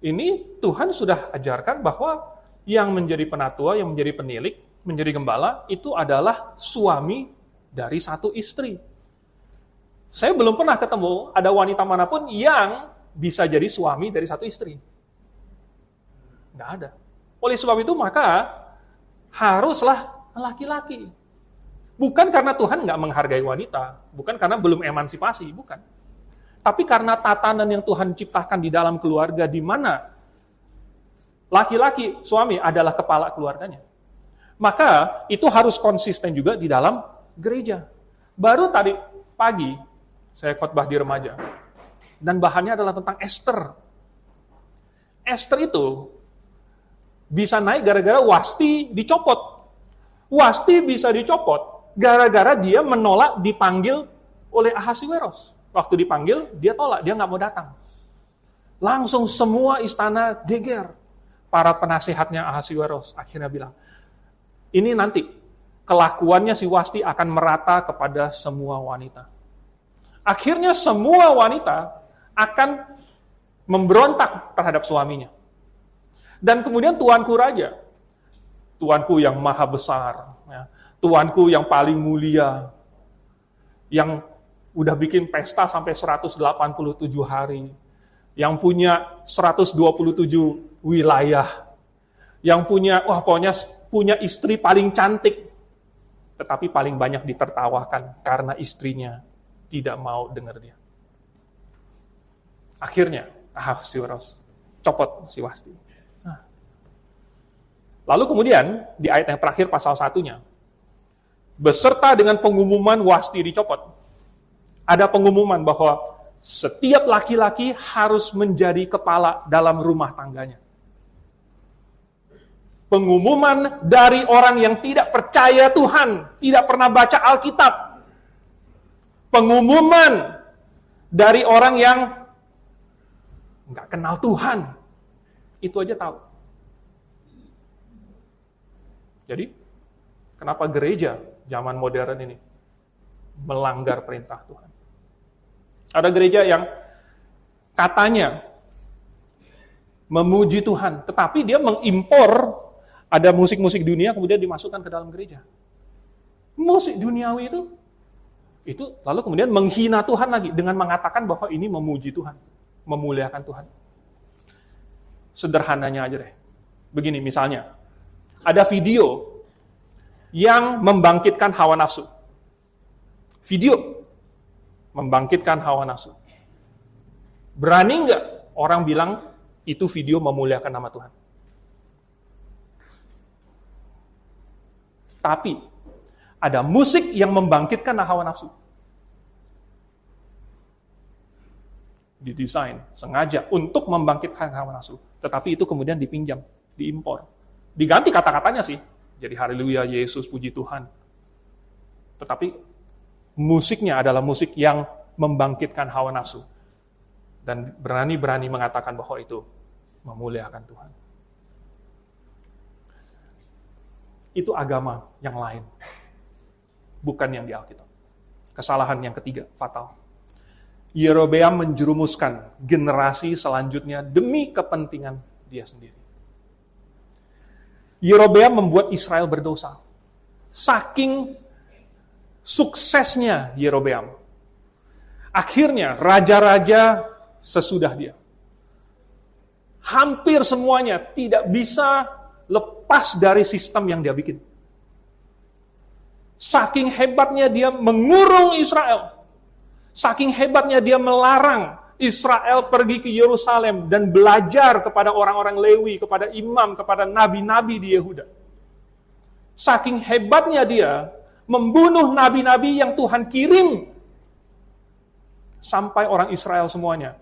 ini Tuhan sudah ajarkan bahwa yang menjadi penatua, yang menjadi penilik, menjadi gembala, itu adalah suami dari satu istri. Saya belum pernah ketemu ada wanita manapun yang bisa jadi suami dari satu istri. Nggak ada. Oleh sebab itu maka haruslah laki-laki. Bukan karena Tuhan nggak menghargai wanita, bukan karena belum emansipasi, bukan. Tapi karena tatanan yang Tuhan ciptakan di dalam keluarga, di mana laki-laki, suami adalah kepala keluarganya. Maka itu harus konsisten juga di dalam gereja. Baru tadi pagi, saya khotbah di remaja. Dan bahannya adalah tentang Esther. Esther itu bisa naik gara-gara Wasti dicopot. Wasti bisa dicopot gara-gara dia menolak dipanggil oleh Ahasiweros. Waktu dipanggil, dia tolak, dia nggak mau datang. Langsung semua istana geger. Para penasihatnya Ahasiweros akhirnya bilang, ini nanti kelakuannya si Wasti akan merata kepada semua wanita. Akhirnya semua wanita akan memberontak terhadap suaminya. Dan kemudian tuanku raja, tuanku yang maha besar, ya, tuanku yang paling mulia, yang udah bikin pesta sampai 187 hari, yang punya 127 wilayah, yang punya, pokoknya punya istri paling cantik, tetapi paling banyak ditertawakan karena istrinya tidak mau dengar dia. Akhirnya, Ahasiweros copot si Wasti. Nah. Lalu kemudian, di ayat yang terakhir pasal 1-nya, beserta dengan pengumuman Wasti dicopot, ada pengumuman bahwa setiap laki-laki harus menjadi kepala dalam rumah tangganya. Pengumuman dari orang yang tidak percaya Tuhan, tidak pernah baca Alkitab. Pengumuman dari orang yang nggak kenal Tuhan. Itu aja tahu. Jadi, kenapa gereja zaman modern ini melanggar perintah Tuhan? Ada gereja yang katanya memuji Tuhan, tetapi dia mengimpor ada musik-musik dunia kemudian dimasukkan ke dalam gereja. Musik duniawi itu lalu kemudian menghina Tuhan lagi dengan mengatakan bahwa ini memuji Tuhan, memuliakan Tuhan. Sederhananya aja deh. Begini misalnya, ada video yang membangkitkan hawa nafsu. Video membangkitkan hawa nafsu. Berani nggak orang bilang itu video memuliakan nama Tuhan? Tapi ada musik yang membangkitkan hawa nafsu. Didesain sengaja untuk membangkitkan hawa nafsu. Tetapi itu kemudian dipinjam, diimpor. Diganti kata-katanya sih. Jadi haleluya, Yesus, puji Tuhan. Tetapi musiknya adalah musik yang membangkitkan hawa nafsu. Dan berani-berani mengatakan bahwa itu memuliakan Tuhan. Itu agama yang lain. Bukan yang di Alkitab. Kesalahan yang ketiga, fatal. Yerobeam menjerumuskan generasi selanjutnya demi kepentingan dia sendiri. Yerobeam membuat Israel berdosa. Saking suksesnya Yerobeam. Akhirnya raja-raja sesudah dia, hampir semuanya tidak bisa lepas dari sistem yang dia bikin. Saking hebatnya dia mengurung Israel. Saking hebatnya dia melarang Israel pergi ke Yerusalem dan belajar kepada orang-orang Lewi, kepada imam, kepada nabi-nabi di Yehuda. Saking hebatnya dia membunuh nabi-nabi yang Tuhan kirim. Sampai orang Israel semuanya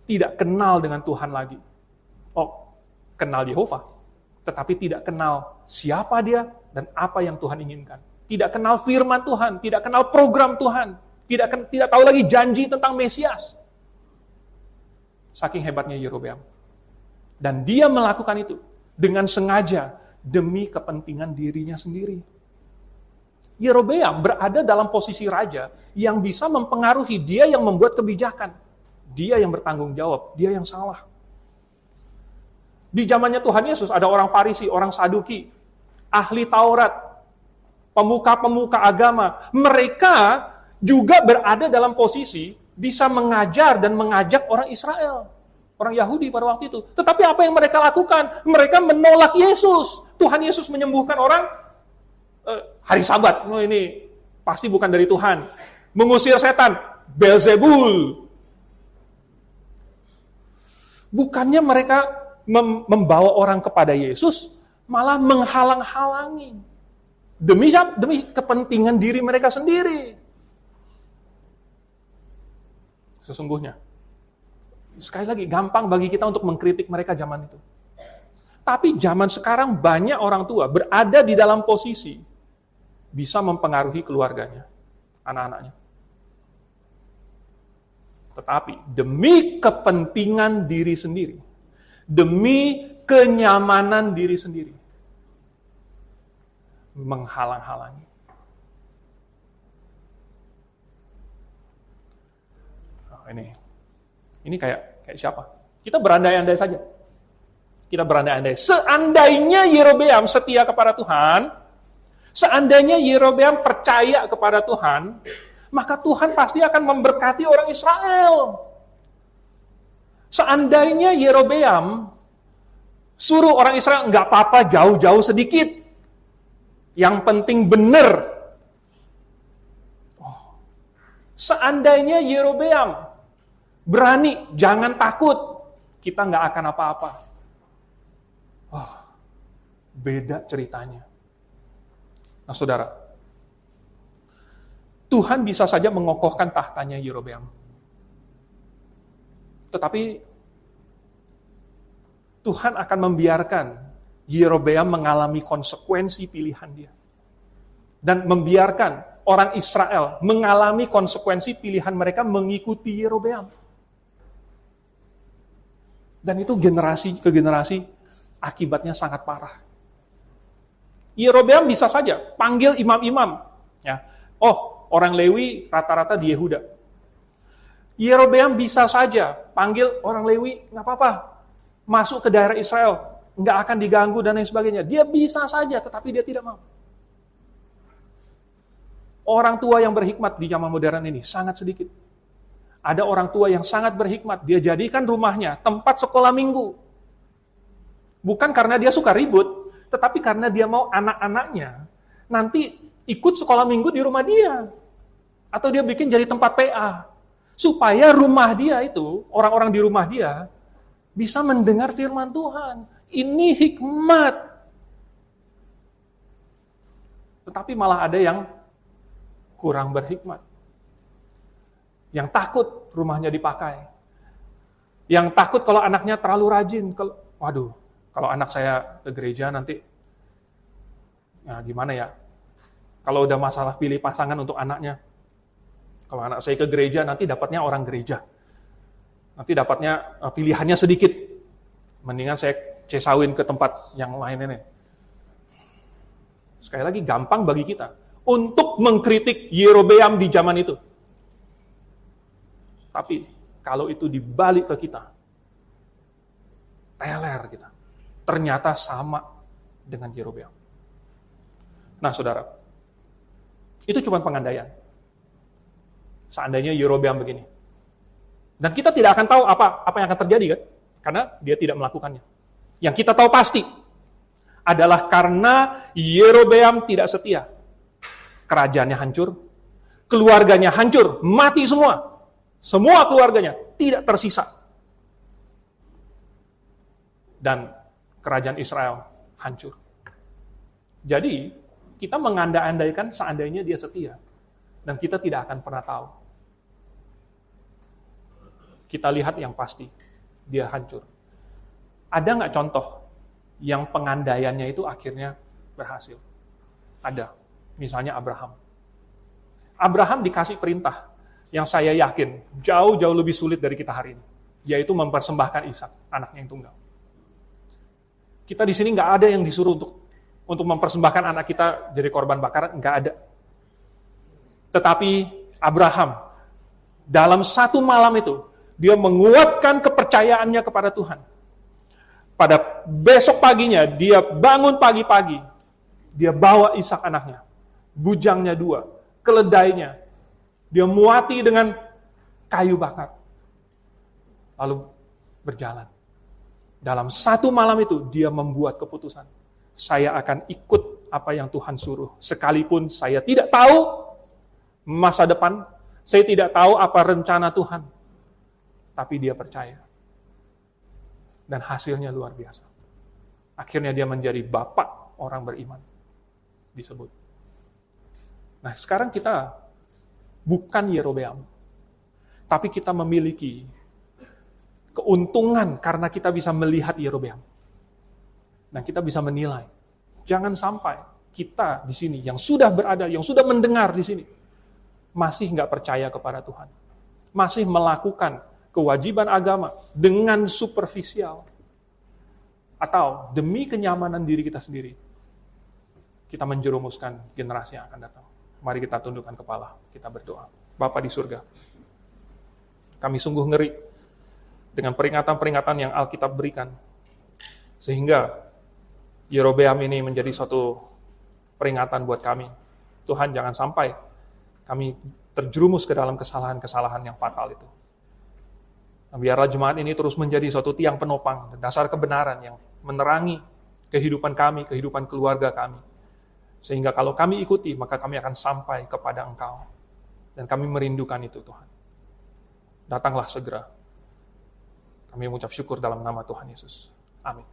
tidak kenal dengan Tuhan lagi. Oh, kenal Yehova, tetapi tidak kenal siapa dia dan apa yang Tuhan inginkan. Tidak kenal firman Tuhan, tidak kenal program Tuhan. Tidak tahu lagi janji tentang Mesias. Saking hebatnya Yerobeam. Dan dia melakukan itu dengan sengaja demi kepentingan dirinya sendiri. Yerobeam berada dalam posisi raja yang bisa mempengaruhi, dia yang membuat kebijakan. Dia yang bertanggung jawab, dia yang salah. Di zamannya Tuhan Yesus ada orang Farisi, orang Saduki, ahli Taurat, pemuka-pemuka agama. Mereka juga berada dalam posisi bisa mengajar dan mengajak orang Israel, orang Yahudi pada waktu itu. Tetapi apa yang mereka lakukan? Mereka menolak Yesus. Tuhan Yesus menyembuhkan orang hari Sabat. Oh, ini pasti bukan dari Tuhan. Mengusir setan, Beelzebul. Bukannya mereka membawa orang kepada Yesus, malah menghalang-halangi. Demi siapa? Demi kepentingan diri mereka sendiri. Sesungguhnya, sekali lagi, gampang bagi kita untuk mengkritik mereka zaman itu. Tapi zaman sekarang banyak orang tua berada di dalam posisi bisa mempengaruhi keluarganya, anak-anaknya. Tetapi demi kepentingan diri sendiri, demi kenyamanan diri sendiri, menghalang-halangi. Ini kayak siapa? Kita berandai-andai saja. Kita berandai-andai. Seandainya Yerobeam setia kepada Tuhan, seandainya Yerobeam percaya kepada Tuhan, maka Tuhan pasti akan memberkati orang Israel. Seandainya Yerobeam suruh orang Israel, nggak apa-apa jauh-jauh sedikit, yang penting benar. Seandainya Yerobeam berani, jangan takut, kita nggak akan apa-apa. Beda ceritanya. Nah, saudara, Tuhan bisa saja mengokohkan tahtanya Yerobeam. Tetapi Tuhan akan membiarkan Yerobeam mengalami konsekuensi pilihan dia. Dan membiarkan orang Israel mengalami konsekuensi pilihan mereka mengikuti Yerobeam. Dan itu generasi ke generasi akibatnya sangat parah. Yerobeam bisa saja panggil imam-imam. Ya. Oh, orang Lewi rata-rata di Yehuda. Yerobeam bisa saja panggil orang Lewi, nggak apa-apa, masuk ke daerah Israel, nggak akan diganggu dan lain sebagainya. Dia bisa saja, tetapi dia tidak mau. Orang tua yang berhikmat di zaman modern ini sangat sedikit. Ada orang tua yang sangat berhikmat, dia jadikan rumahnya tempat sekolah minggu. Bukan karena dia suka ribut, tetapi karena dia mau anak-anaknya nanti ikut sekolah minggu di rumah dia. Atau dia bikin jadi tempat PA. Supaya rumah dia itu, orang-orang di rumah dia, bisa mendengar firman Tuhan. Ini hikmat. Tetapi malah ada yang kurang berhikmat. Yang takut rumahnya dipakai. Yang takut kalau anaknya terlalu rajin. Waduh, kalau anak saya ke gereja nanti, ya gimana ya? Kalau udah masalah pilih pasangan untuk anaknya, kalau anak saya ke gereja nanti dapatnya orang gereja. Nanti dapatnya pilihannya sedikit. Mendingan saya cesawin ke tempat yang lain ini. Sekali lagi, gampang bagi kita untuk mengkritik Yerobeam di zaman itu. Tapi kalau itu dibalik ke kita, teler kita. Ternyata sama dengan Yerobeam. Nah, saudara, itu cuma pengandaian. Seandainya Yerobeam begini. Dan kita tidak akan tahu apa yang akan terjadi, kan? Karena dia tidak melakukannya. Yang kita tahu pasti adalah karena Yerobeam tidak setia. Kerajaannya hancur, keluarganya hancur, mati semua. Semua keluarganya tidak tersisa. Dan kerajaan Israel hancur. Jadi, kita mengandai-andaikan seandainya dia setia. Dan kita tidak akan pernah tahu. Kita lihat yang pasti, dia hancur. Ada nggak contoh yang pengandaiannya itu akhirnya berhasil? Ada. Misalnya Abraham. Abraham dikasih perintah yang saya yakin jauh-jauh lebih sulit dari kita hari ini. Yaitu mempersembahkan Ishak, anaknya yang tunggal. Kita di sini nggak ada yang disuruh untuk mempersembahkan anak kita jadi korban bakaran, nggak ada. Tetapi Abraham, dalam satu malam itu, dia menguatkan kepercayaannya kepada Tuhan. Pada besok paginya, dia bangun pagi-pagi. Dia bawa Ishak anaknya. Bujangnya 2, keledainya. Dia muati dengan kayu bakar. Lalu berjalan. Dalam satu malam itu, dia membuat keputusan. Saya akan ikut apa yang Tuhan suruh. Sekalipun saya tidak tahu masa depan, saya tidak tahu apa rencana Tuhan. Tapi dia percaya. Dan hasilnya luar biasa. Akhirnya dia menjadi bapak orang beriman. Disebut. Nah, sekarang kita bukan Yerobeam. Tapi kita memiliki keuntungan karena kita bisa melihat Yerobeam. Dan kita bisa menilai. Jangan sampai kita di sini yang sudah berada, yang sudah mendengar di sini, masih nggak percaya kepada Tuhan. Masih melakukan kewajiban agama dengan superficial. Atau demi kenyamanan diri kita sendiri, kita menjerumuskan generasi yang akan datang. Mari kita tundukkan kepala, kita berdoa. Bapa di surga, kami sungguh ngeri dengan peringatan-peringatan yang Alkitab berikan. Sehingga Yerobeam ini menjadi suatu peringatan buat kami. Tuhan, jangan sampai kami terjerumus ke dalam kesalahan-kesalahan yang fatal itu. Biarlah jemaat ini terus menjadi suatu tiang penopang dan dasar kebenaran yang menerangi kehidupan kami, kehidupan keluarga kami. Sehingga kalau kami ikuti, maka kami akan sampai kepada Engkau. Dan kami merindukan itu, Tuhan. Datanglah segera. Kami mengucap syukur dalam nama Tuhan Yesus. Amin.